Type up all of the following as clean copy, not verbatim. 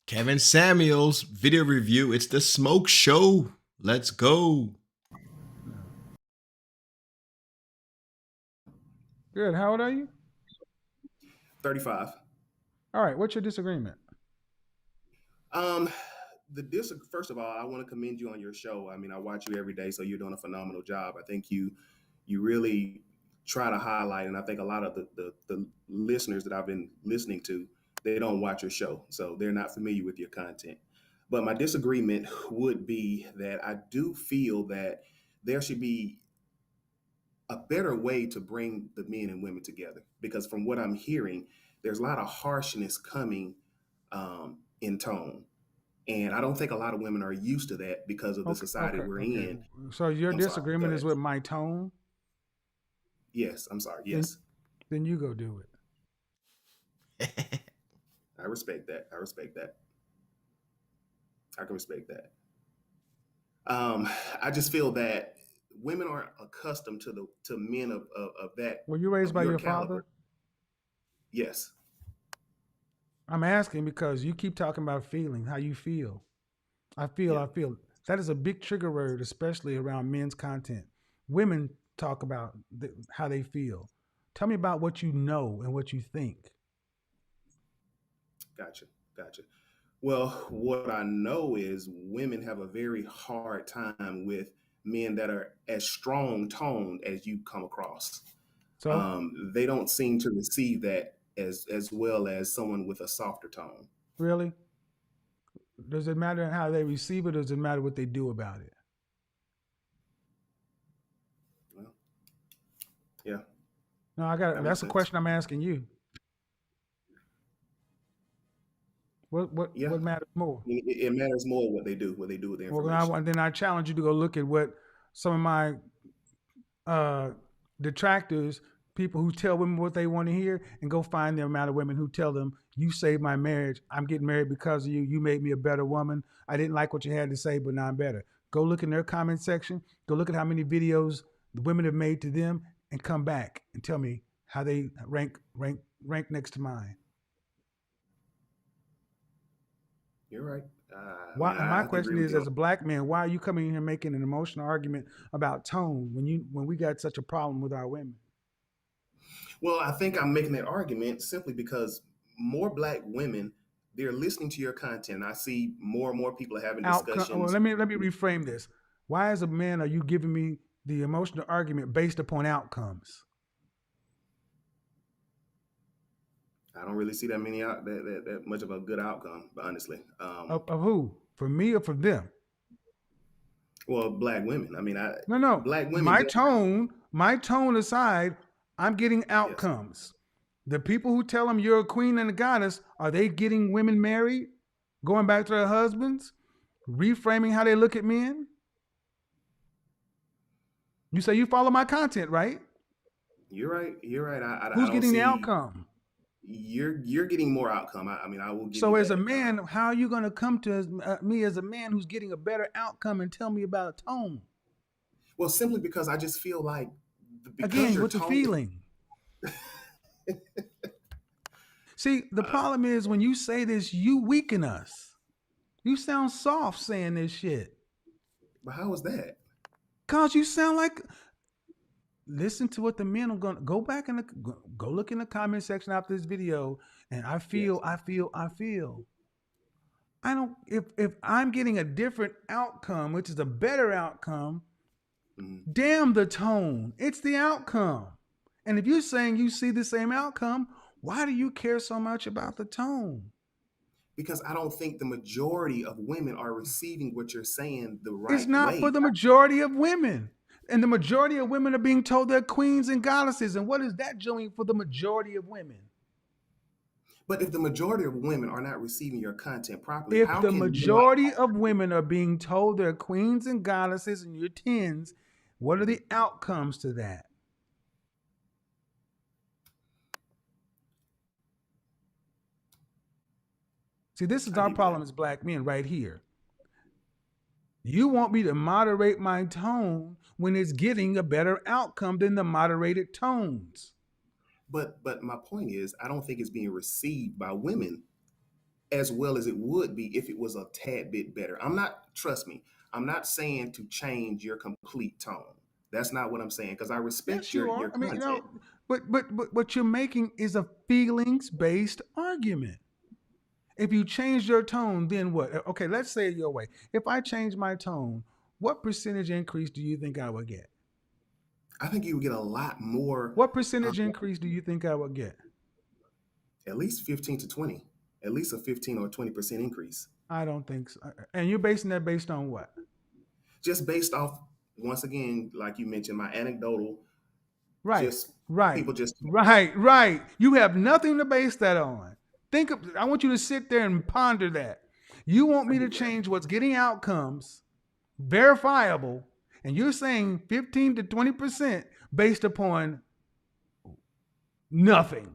Kevin Samuels video review. It's the Smoke Show. Let's go. Good. How old are you? 35. All right. What's your disagreement? Um, First of all, I want to commend you on your show. I mean, I watch you every day, so you're doing a phenomenal job. I think you really try to highlight, and I think a lot of the listeners that I've been listening to, they don't watch your show, so they're not familiar with your content. But my disagreement would be that I do feel that there should be a better way to bring the men and women together, because from what I'm hearing, there's a lot of harshness coming in tone. And I don't think a lot of women are used to that because of the Okay. society Okay. we're Okay. in. So your I'm sorry. Go disagreement is ahead. with my tone. Yes, I'm sorry. Then, Yes, then you go do it. I respect that. I respect that. I can respect that. Um, I just feel that women aren't accustomed to men of that Were you raised of by your your father? caliber. Yes. I'm asking because you keep talking about feeling, how you feel. I feel, Yeah. I feel. That is a big trigger word, especially around men's content. Women talk about how they feel. Tell me about what you know and what you think. Gotcha. Gotcha. Well, what I know is women have a very hard time with men that are as strong toned as you come across. So, They don't seem to receive that as well as someone with a softer tone. really? Does it matter how they receive it or does it matter what they do about it? Well, yeah, No, I got that makes that's a sense. question I'm asking you. What what Yeah, what matters more? it matters more what they do with the Well, information. then I challenge you to go look at what some of my uh, detractors, people who tell women what they want to hear, and go find the amount of women who tell them, "You saved my marriage. I'm getting married because of you. You made me a better woman. I didn't like what you had to say, but now I'm better." Go look in their comment section. Go look at how many videos the women have made to them, and come back and tell me how they rank next to mine. You're right. I Why? mean, And my I can question agree with is, you on. as a black man, why are you coming in here making an emotional argument about tone when we got such a problem with our women? Well, I think I'm making that argument simply because more black women, they're listening to your content. I see more and more people having Outcome. Well, discussions. let me reframe this. Why, as a man, are you giving me the emotional argument based upon outcomes I don't really see that many out that much of a good outcome, honestly. of who? For me or for them? Well, black women. I mean, No, no. black women. My tone aside, I'm getting Yes, outcomes. The people who tell them you're a queen and a goddess, are they getting women married, going back to their husbands, reframing how they look at men? You say you follow my content, right? you're right. You're right. I Who's don't getting the see outcome? you're getting more outcome. I mean, I will give So, you as a that. man, how are you going to come to me as a man who's getting a better outcome and tell me about tone? Well, simply because I just feel like because Again, your with the tone. feeling. See, the Uh, problem is when you say this, you weaken us. You sound soft saying this shit. but how is that? Cause you sound like, listen to what the men are gonna go back and go look in the comment section after this video. And Yes. I feel. I don't if I'm getting a different outcome, which is a better outcome, Mhm. damn the tone. It's the outcome. And if you're saying you see the same outcome, why do you care so much about the tone? Because I don't think the majority of women are receiving what you're saying the It's right not for way. the majority of women. And the majority of women are being told they're queens and goddesses. And what is that doing for the majority of women? But if the majority of women are not receiving your content properly, If how the can you? majority of women are being told they're queens and goddesses and you're tens, what are Mhm. the outcomes to that? See, this is I our give you that. problem as black men right here. You want me to moderate my tone when it's getting a better outcome than the moderated tones. But my point is, I don't think it's being received by women as well as it would be if it was a tad bit better. Trust me, I'm not saying to change your complete tone. That's not what I'm saying, because I Yes, respect you your are. I mean, content. but what you're making is a feelings-based argument. If you change your tone, then what? Okay, let's say it your way. If I change my tone, what percentage increase do you think I would get? I think you would get a lot more, What uh, percentage increase do you think I would get? at least 15 to 20, at least a 15 or 20% increase, I don't think so. And you're basing that based on what? just based off, once again, like you mentioned, my anecdotal, Right, just right, people just talking. right. You have nothing to base that on. I want you to sit there and ponder that. You want I me to get that. change what's getting outcomes verifiable, and you're saying 15 to 20% based upon nothing.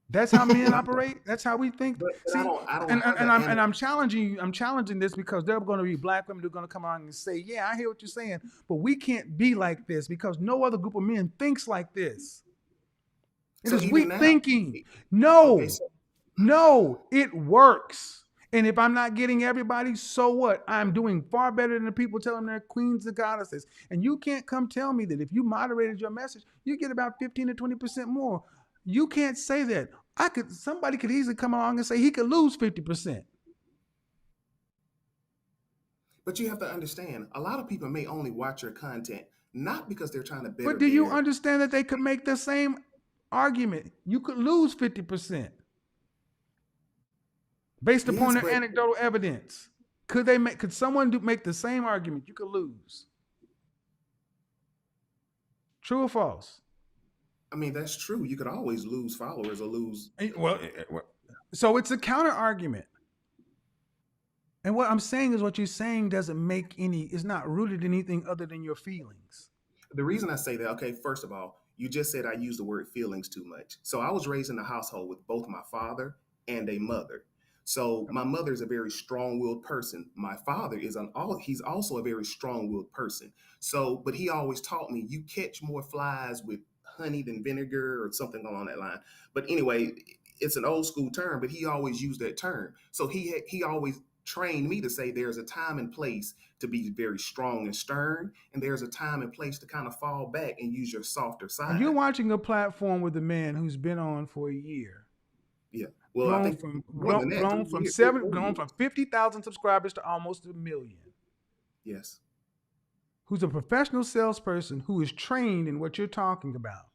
That's how men But operate. That's how we think. but See, I don't and, have and, the and I'm and I'm challenging you. I'm challenging this because there are going to be black women who are going to come on and say, "Yeah, I hear what you're saying, but we can't be like this because no other group of men thinks like this. It so is even weak now. thinking." Okay, No, so no, it works. And if I'm not getting everybody, so what? I'm doing far better than the people telling they're queens and goddesses. And you can't come tell me that if you moderated your message, you get about 15 to 20% more. You can't say that. Somebody could easily come along and say he could lose 50%. but you have to understand, a lot of people may only watch your content not because they're trying to But better do you their. understand that they could make the same argument? You could lose 50% based upon Yes, their but anecdotal evidence. Could someone make the same argument? You could lose. True or false? I mean, that's true. You could always lose followers or lose. So it's a counter argument. And what I'm saying is what you're saying is not rooted in anything other than your feelings. The reason I say that, okay, first of all, you just said I use the word feelings too much. So I was raised in a household with both my father and a mother. So my mother is a very strong-willed person. My father he's also a very strong-willed person. So, but he always taught me you catch more flies with honey than vinegar or something along that line. But anyway, it's an old school term, but he always used that term. So he always trained me to say there's a time and place to be very strong and stern, and there's a time and place to kind of fall back and use your softer And you're side. watching a platform with a man who's been on for a year, Yeah. Well, I think more than that, grown 3 years. from 50,000 subscribers to almost 1 million. Yes. Who's a professional salesperson who is trained in what you're talking about.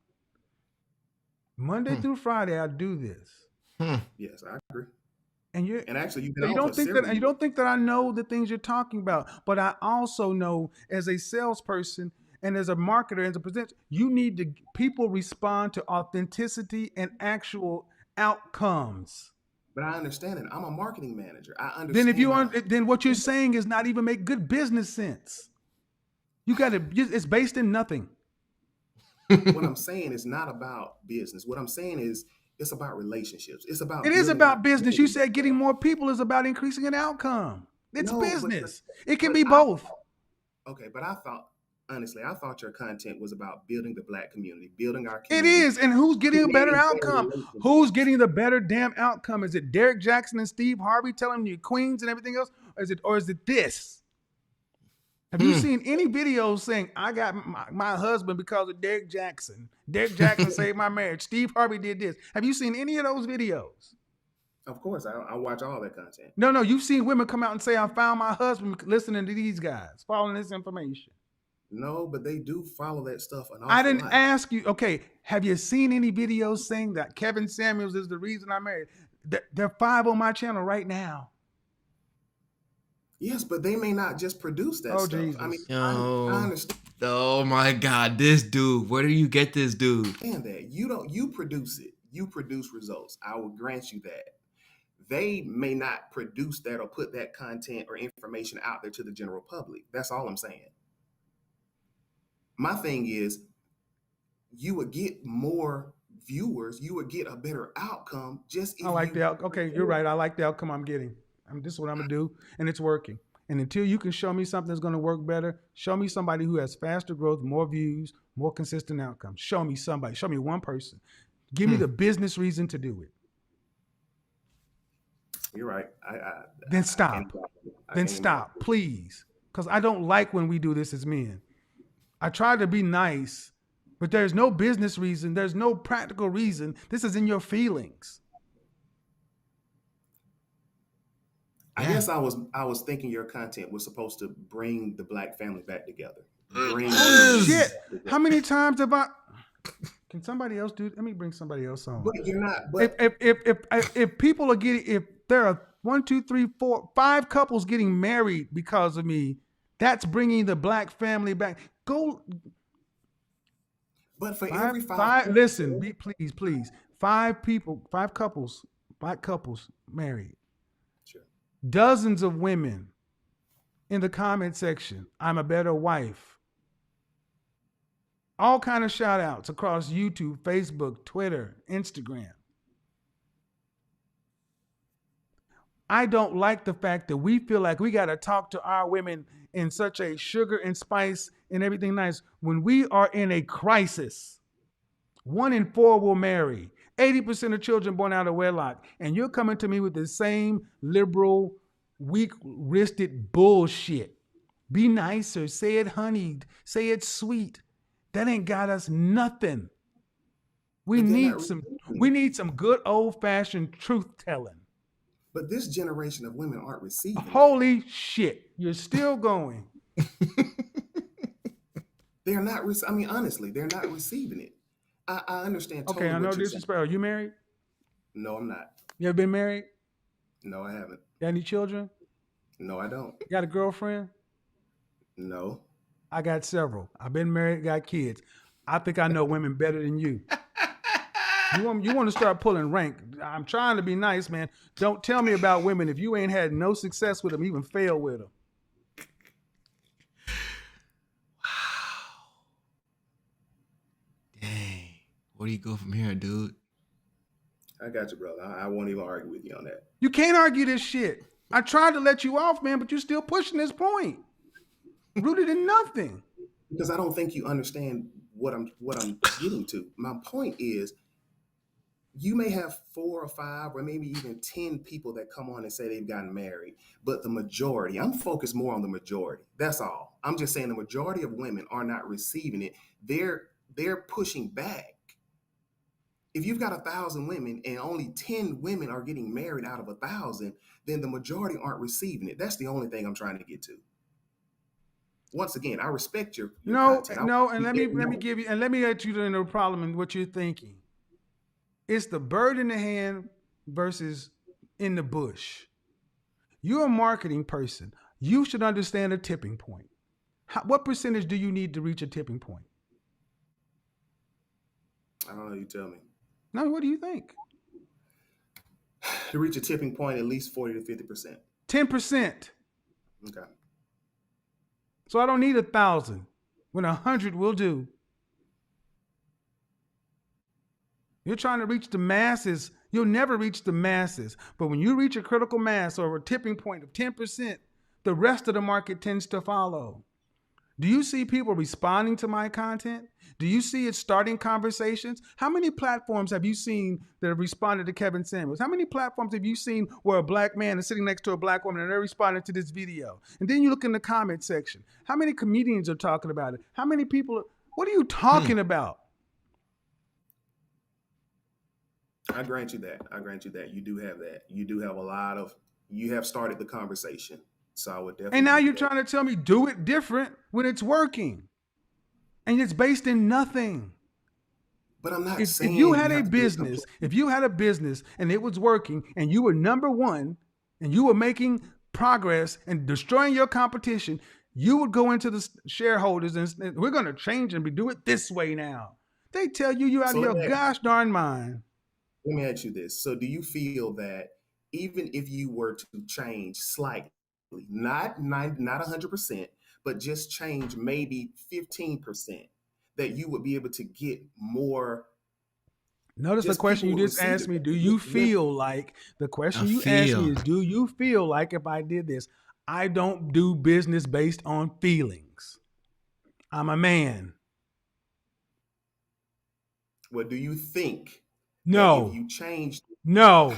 Monday through Friday, I do this. Yes, I agree. And Actually, you've been so you on for don't think that several you years. don't think that I know the things you're talking about, but I also know as a salesperson and as a marketer, as a presenter, people respond to authenticity and actual outcomes. But I understand it. I'm a marketing manager. I Then if you understand aren't, then what you're saying is not even make good business sense. It's based in nothing. what I'm saying is not about business. What I'm saying is it's about relationships. It's about It is building our about business. You community. said getting more people is about increasing an outcome. It's No, business. It can but be both. okay, but honestly, I thought your content was about building the black community, building our It community, is. And who's getting a better creating better outcome? Who's relationships. getting the better damn outcome? Is it Derek Jackson and Steve Harvey telling you queens and everything else? Or is it this? Have you seen any videos saying, I got my husband because of Derek Jackson? Derek Jackson saved my marriage. Steve Harvey did this. Have you seen any of those videos? Of course, I watch all that content. No, you've seen women come out and say, I found my husband listening to these guys, following this information. No, but they do follow that stuff an I awful didn't lot. ask you, okay, have you seen any videos saying that Kevin Samuels is the reason I married? There are 5 on my channel right now. Yes, but they may not just produce that stuff. Jesus. I mean, I Oh, understand oh my God, this dude. Where do you get this dude? that. You produce it. You produce results. I will grant you that. They may not produce that or put that content or information out there to the general public. That's all I'm saying. My thing is, you would get more viewers, you would get a better outcome just if I like you. the outcome. Okay, you're right. I like the outcome I'm getting. This is what I'm going to do, and it's working. And until you can show me something that's going to work better, show me somebody who has faster growth, more views, more consistent outcomes. Show me somebody. Show me one person. Give me the business reason to do it. You're right. Then I can't. stop. I Then can't even argue. stop, please. Because I don't like when we do this as men. I try to be nice, but there's no business reason. There's no practical reason. This is in your feelings. I Yeah. guess I was thinking your content was supposed to bring the black family back together. Bring Holy women Yes. shit. back together. How many times have I... Can somebody else do it? Let me bring somebody else on. But you're not. If But if if if people are getting, if there are 1, 2, 3, 4, 5 couples getting married because of me, that's bringing the black family back. Go but for five every five five. people, Listen, please. 5 people, 5 couples, black couples married. sure. Dozens of women in the comment section. I'm a better wife. All kind of shout outs across YouTube, Facebook, Twitter, Instagram. I don't like the fact that we feel like we got to talk to our women in such a sugar and spice and everything nice when we are in a crisis. 1 in 4 will marry. 80% of children born out of wedlock. And you're coming to me with the same liberal, weak-wristed bullshit. Be nicer. Say it honeyed. Say it sweet. That ain't got us nothing. We But they're not need some receiving it. good old-fashioned truth telling. But this generation of women aren't receiving that. Holy shit. You're still going. They're not. I mean, honestly, they're not receiving it. I understand Okay, totally I know what you're saying. disrespect. Are you married? No, I'm not. You ever been married? No, I haven't. Got any children? No, I don't. Got a girlfriend? No. I got several. I've been married, got kids. I think I know women better than you. You want to start pulling rank. I'm trying to be nice, man. Don't tell me about women if you ain't had no success with them, even fail with them. Dang. Where do you go from here, dude? I got you, brother. I won't even argue with you on that. You can't argue this shit. I tried to let you off, man, but you're still pushing this point. Rooted in nothing. Because I don't think you understand what I'm getting to. My point is, you may have 4 or 5 or maybe even 10 people that come on and say they've gotten married, but the majority, I'm focused more on the majority. That's all. I'm just saying the majority of women are not receiving it. They're pushing back. If you've got 1,000 women and only 10 women are getting married out of 1,000, then the majority aren't receiving it. That's the only thing I'm trying to get to. Once again, I respect your content. And let me give you, and let me let you know the problem in what you're thinking. It's the bird in the hand versus in the bush. You're a marketing person. You should understand a tipping point. What percentage do you need to reach a tipping point? I don't know. You tell me. No, what do you think? To reach a tipping point, at least 40 to 50%. 10%. Okay. So I don't need 1,000 when 100 will do. You're trying to reach the masses. You'll never reach the masses. But when you reach a critical mass or a tipping point of 10%, the rest of the market tends to follow. Do you see people responding to my content? Do you see it starting conversations? How many platforms have you seen that have responded to Kevin Samuels? How many platforms have you seen where a black man is sitting next to a black woman and they're responding to this video? And then you look in the comment section. How many comedians are talking about it? How many people? What are you talking about? I grant you that. You do have that. You do have you have started the conversation. So I would definitely. And now you're trying to tell me do it different when it's working. And it's based in nothing. But I'm not If saying you had a business and it was working and you were number one and you were making progress and destroying your competition, you would go into the shareholders and we're going to change and do it this way now. They tell you out of your gosh darn mind. Let me ask you this. So do you feel that even if you were to change slightly, not 100%, but just change maybe 15%, that you would be able to get more? Notice the question you just asked me, do you feel like, the question you asked me is, do you feel like if I did this? I don't do business based on feelings. I'm a man. Well, do you think No. if you changed? No.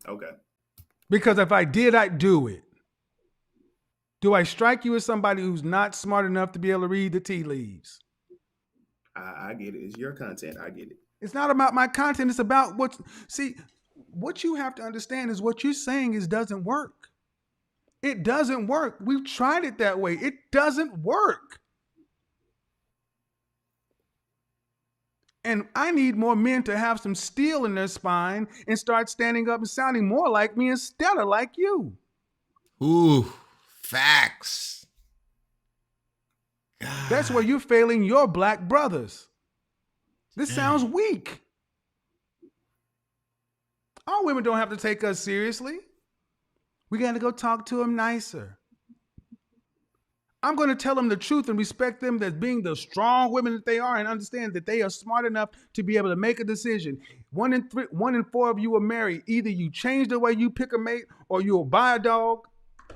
Okay. Because if I did, I'd do it. Do I strike you as somebody who's not smart enough to be able to read the tea leaves? I get it. It's your content. I get it. It's not about my content. It's about what you have to understand is what you're saying is doesn't work. It doesn't work. We've tried it that way. It doesn't work. And I need more men to have some steel in their spine and start standing up and sounding more like me instead of like you. Ooh, facts. God. That's where you're failing your black brothers. This sounds weak. All women don't have to take us seriously. We got to go talk to them nicer. I'm going to tell them the truth and respect them as being the strong women that they are and understand that they are smart enough to be able to make a decision. 1 in 4 of you are married. Either you change the way you pick a mate or you'll buy a dog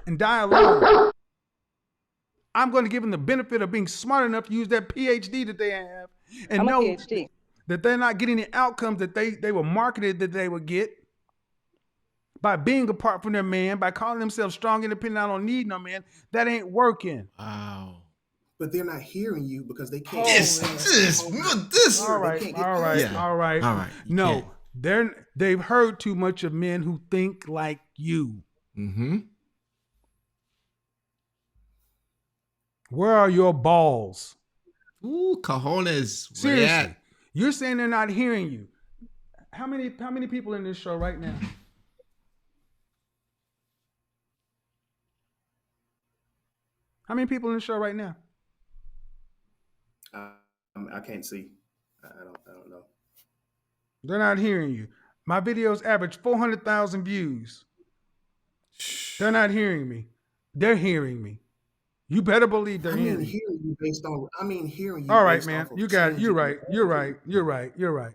and die alone. I'm going to give them the benefit of being smart enough to use that PhD that they have and know that they're not getting the outcomes that they were marketed that they would get by being apart from their man, by calling themselves strong, independent, I don't need no man. That ain't working. Wow. But they're not hearing you because they can't. All right. No, they've heard too much of men who think like you. Mm-hmm. Where are your balls? Ooh, cojones. Seriously, you're saying they're not hearing you. How many people in this show right now? How many people in the show right now? I can't see. I don't know. They're not hearing you. My videos average 400,000 views. They're not hearing me. They're hearing me. You better believe they're hearing me. Hearing you based on. Hearing you. All right, man. You got it. You're right. You're right.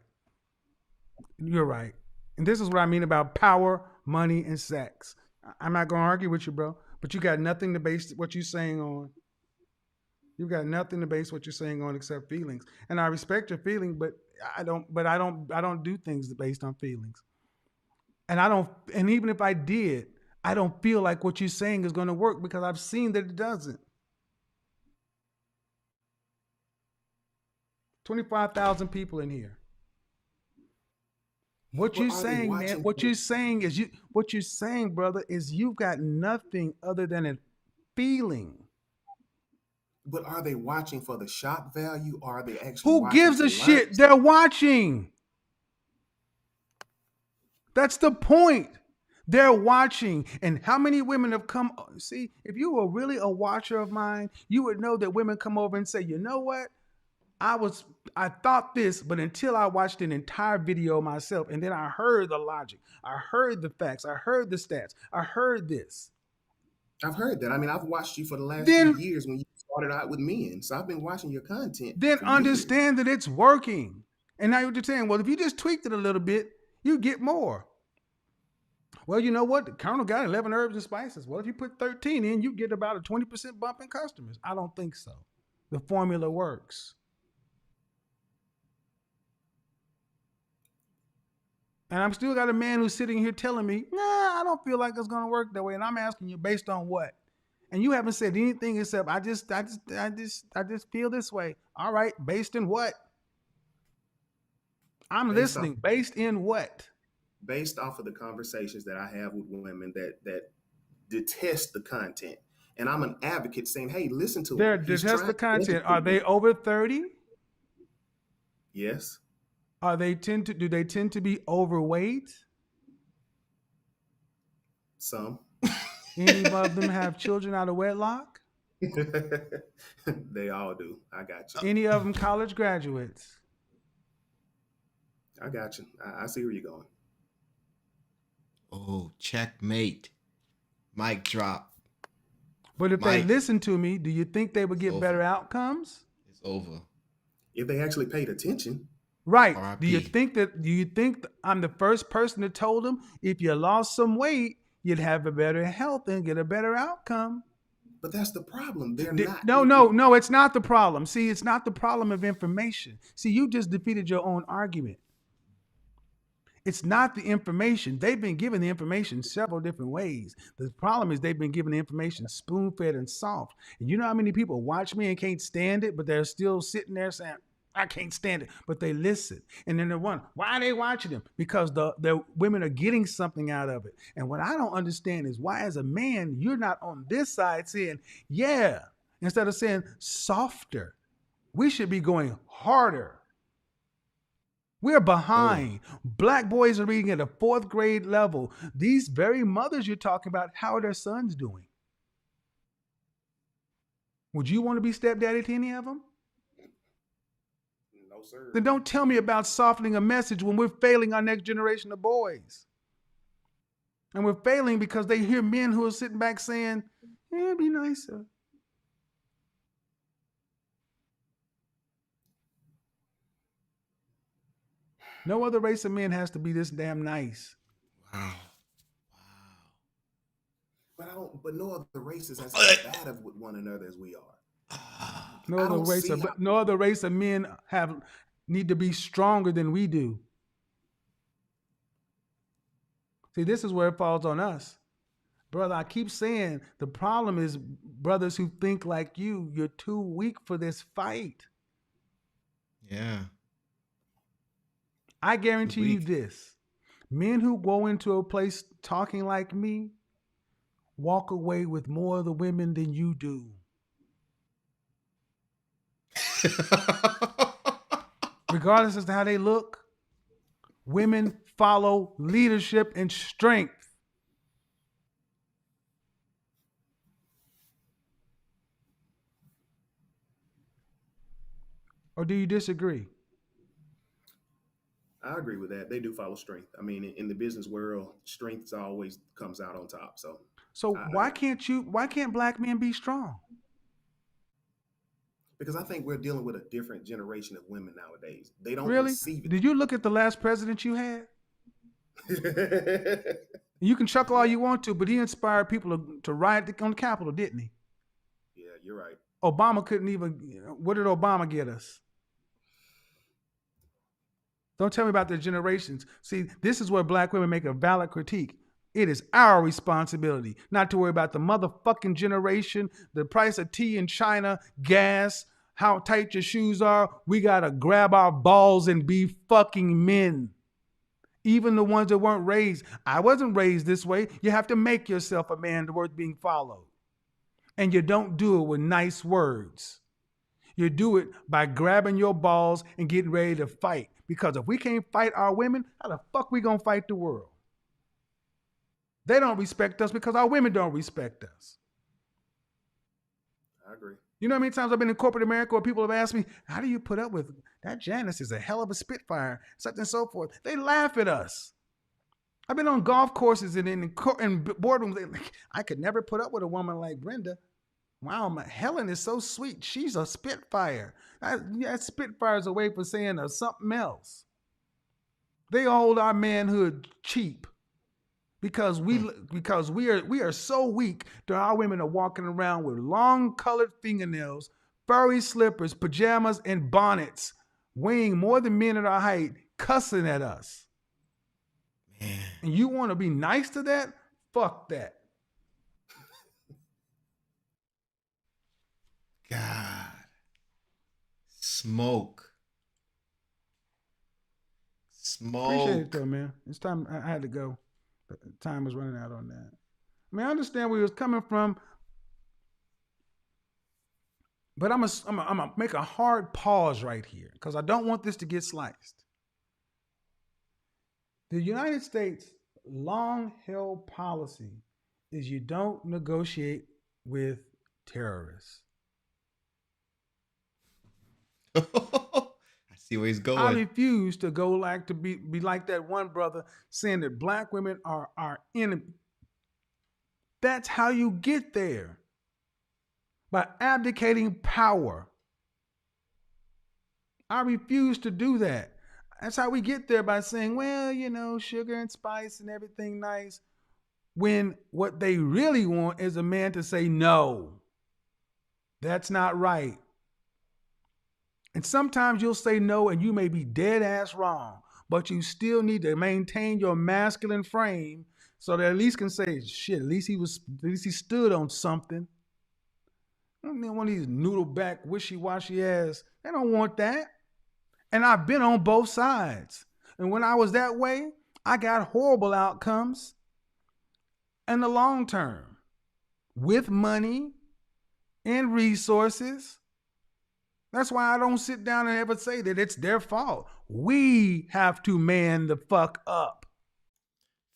And this is what I mean about power, money, and sex. I'm not going to argue with you, bro. But you got nothing to base what you're saying on. You got nothing to base what you're saying on except feelings. And I respect your feeling, but I don't do things based on feelings. And even if I did, I don't feel like what you're saying is going to work because I've seen that it doesn't. 25,000 people in here. What you're saying, man, what you're saying, brother, is you've got nothing other than a feeling. But are they watching for the shock value or are they actually Who gives a shit? They're watching. That's the point. They're watching. And how many women have come? See, if you were really a watcher of mine, you would know that women come over and say, you know what? I thought this, but until I watched an entire video myself, and then I heard the logic, I heard the facts, I heard the stats, I heard this. I've heard that. I mean, I've watched you for the last few years when you started out with men. So I've been watching your content. Then understand that it's working. And now you're saying, well, if you just tweaked it a little bit, you get more. Well, you know what? The Colonel got 11 herbs and spices. Well, if you put 13 in, you get about a 20% bump in customers. I don't think so. The formula works. And I'm still got a man who's sitting here telling me, nah, I don't feel like it's going to work that way. And I'm asking you based on what? And you haven't said anything except I just feel this way. All right. Based in what? I'm listening. Based in what? Based off of the conversations that I have with women that detest the content. And I'm an advocate saying, hey, listen to it. They detest the content. Are they over 30? Yes. Do they tend to be overweight? Some. Any of them have children out of wedlock? They all do. I got you. Any of them college graduates? I got you. I see where you're going. Oh, checkmate. Mic drop. But if they listen to me, do you think they would get better outcomes? It's over. If they actually paid attention. Right. RIP. Do you think I'm the first person that told them if you lost some weight, you'd have a better health and get a better outcome? But that's the problem. They're not. No, it's not the problem. See, it's not the problem of information. See, you just defeated your own argument. It's not the information. They've been given the information several different ways. The problem is they've been given the information spoon-fed and soft. And you know how many people watch me and can't stand it, but they're still sitting there saying, I can't stand it, but they listen. And then they're wondering, why are they watching them? Because the women are getting something out of it. And what I don't understand is why, as a man, you're not on this side saying, yeah, instead of saying softer. We should be going harder. We're behind. Black boys are reading at a 4th grade level. These very mothers you're talking about, how are their sons doing? Would you want to be stepdaddy to any of them? No, sir. Then don't tell me about softening a message when we're failing our next generation of boys. And we're failing because they hear men who are sitting back saying, yeah, be nicer. No other race of men has to be this damn nice. Wow. But no other races as bad with one another as we are. No other race of men need to be stronger than we do. See, this is where it falls on us. Brother, I keep saying the problem is brothers who think like you're too weak for this fight. Yeah. I guarantee you this. Men who go into a place talking like me walk away with more of the women than you do. Regardless as to how they look, women follow leadership and strength. Or do you disagree? I agree with that. They do follow strength. I mean, in the business world, strength always comes out on top. So why can't black men be strong? Because I think we're dealing with a different generation of women nowadays. They don't really receive it. Did you look at the last president you had? You can chuckle all you want to, but he inspired people to riot on the Capitol, didn't he? Yeah, you're right. Obama couldn't even. What did Obama get us? Don't tell me about the generations. See, this is where black women make a valid critique. It is our responsibility not to worry about the motherfucking generation, the price of tea in China, gas, how tight your shoes are. We got to grab our balls and be fucking men. Even the ones that weren't raised. I wasn't raised this way. You have to make yourself a man worth being followed. And you don't do it with nice words. You do it by grabbing your balls and getting ready to fight. Because if we can't fight our women, how the fuck we gonna fight the world? They don't respect us because our women don't respect us. I agree. You know how many times I've been in corporate America where people have asked me, how do you put up with that? Janice is a hell of a spitfire, such and so forth. They laugh at us. I've been on golf courses and in boardrooms. I could never put up with a woman like Brenda. Wow, Helen is so sweet. She's a spitfire. Spitfire is a way for saying something else. They hold our manhood cheap because we are so weak that our women are walking around with long colored fingernails, furry slippers, pajamas, and bonnets, weighing more than men at our height, cussing at us. Man. And you want to be nice to that? Fuck that. God. Smoke. Appreciate it though, man. It's time. I had to go. Time was running out on that. I mean, I understand where he was coming from, but I'm gonna make a hard pause right here because I don't want this to get sliced. The United States' long-held policy is you don't negotiate with terrorists. I see where he's going. I refuse to go to be like that one brother saying that black women are our enemy. That's how you get there. By abdicating power. I refuse to do that. That's how we get there, by saying, well, sugar and spice and everything nice. When what they really want is a man to say, no, that's not right. And sometimes you'll say no and you may be dead ass wrong. but you still need to maintain your masculine frame so that at least can say, shit, at least he stood on something. I mean, one of these noodle back, wishy-washy ass, they don't want that. And I've been on both sides. And when I was that way, I got horrible outcomes in the long term with money and resources. That's why I don't sit down and ever say that it's their fault. We have to man the fuck up.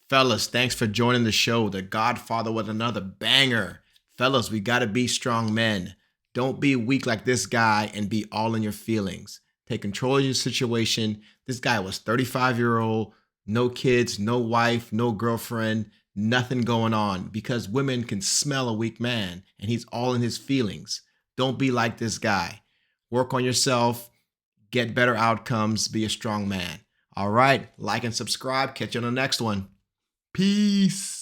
Fellas, thanks for joining the show. The Godfather with another banger. Fellas, we gotta be strong men. Don't be weak like this guy and be all in your feelings. Take control of your situation. This guy was 35-year-old, no kids, no wife, no girlfriend, nothing going on, because women can smell a weak man and he's all in his feelings. Don't be like this guy. Work on yourself, get better outcomes, be a strong man. All right, like and subscribe. Catch you on the next one. Peace.